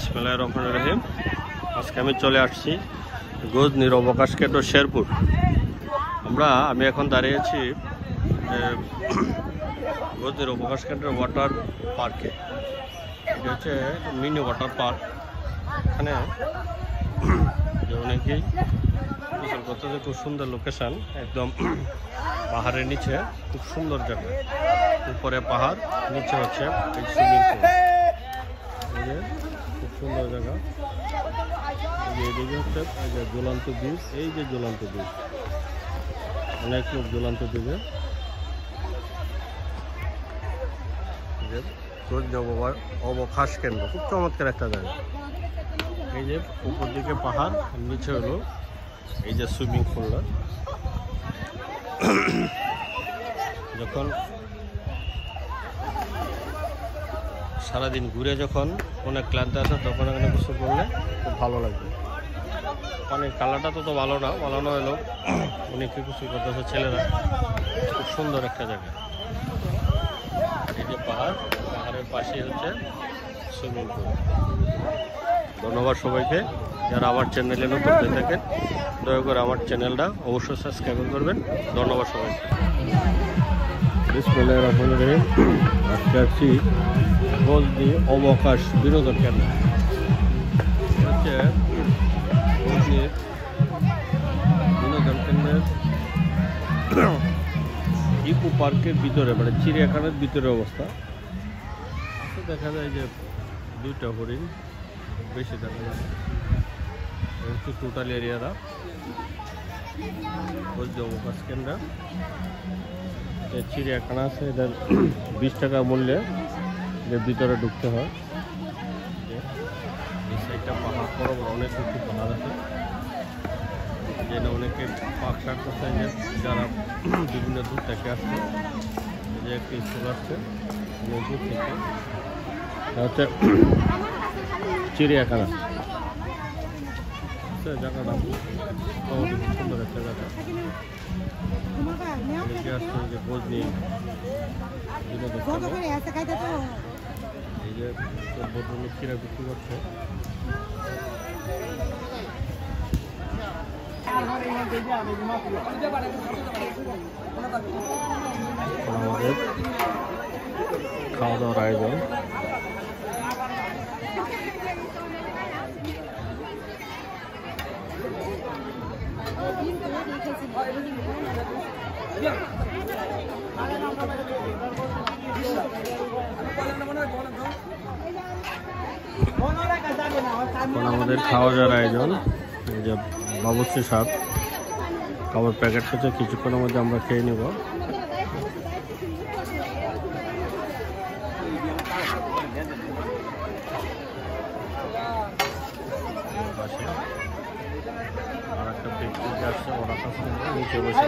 বিসমিল্লাহির রহমানির রহিম। আজকে আমি চলে আসছি গজনীর অবকাশ কেন্দ্র শেরপুর। আমি এখন দাঁড়িয়েছি গজনীর অবকাশ কেন্দ্রের ওয়াটার পার্কে। এটা হচ্ছে মিনি ওয়াটার পার্ক। এখানে অনেকেই গোসল করতেছে, খুব সুন্দর লোকেশান, একদম পাহাড়ের নিচে, খুব সুন্দর জায়গা। উপরে পাহাড়, নিচে হচ্ছে সুইমিং পুল। খুব সুন্দর জায়গা। এদিকে হচ্ছে ঝুলন্ত ব্রিজ, এই যে ঝুলন্ত ব্রিজ, অনেক লোক ঝুলন্ত ব্রিজে। অবকাশ কেন্দ্র খুব চমৎকার একটা জায়গা। এই যে উপর দিকে পাহাড়, নিচে হলো এই যে সুইমিং পুলটা। যখন সারাদিন ঘুরে যখন অনেক ক্লান্ত আছে, তখন এখানে গোসল করলে খুব ভালো লাগবে। পানির কালারটা তো ভালো না হলেও অনেকে গোসল করতেছে ছেলেরা। খুব সুন্দর একটা জায়গা। এই যে পাহাড়ের পাশেই হচ্ছে সুইমিং পুল। ধন্যবাদ সবাইকে। যারা আমার চ্যানেলে নতুন হয়ে থাকেন, দয়া করে আমার চ্যানেলটা অবশ্যই সাবস্ক্রাইব করবেন। ধন্যবাদ সবাইকে। বিসমিল্লাহির রহমানির রহিম। আজকে আসছি গজনী অবকাশ বিনোদন কেন্দ্র। হচ্ছে গজনীর বিনোদন কেন্দ্রের ইকো পার্কের ভিতরে, মানে চিড়িয়াখানার ভিতরে অবস্থা। দেখা যায় যে দুইটা হরিণ, বেশি দেখা যায় হচ্ছে টোটাল এরিয়াটা গজনী অবকাশ কেন্দ্র। চিড়িয়াখানা আছে, এটার 20 টাকা মূল্যে এর ভিতরে ঢুকতে হয়। এই সাইডটা পাহাড়, বড় বড় অনেক কিছু পাহাড় আছে, যেটা অনেকে পাক সারতেছে, যে যারা বিভিন্ন দূর থেকে আসছে। যে একটি স্কুল আসছে দূর থেকে, হচ্ছে চিড়িয়াখানা জায়গাটা সুন্দর একটা জায়গা। অনেকে আসছে যে গজনী বিনোদন। এই যে ভদ্রলোকেরা বিক্রি করছে। আমাদের খাওয়া দাওয়ার আয়োজন। আমাদের খাওয়া দাওয়ার আয়োজন। এই যে বাবুর্চি সাপ খাবার প্যাকেট হচ্ছে, কিছুক্ষণের মধ্যে আমরা খেয়ে নেব। আর একটা ব্যক্তি আসছে, ওরা কাছে নিচে বসে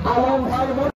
আলম ভাই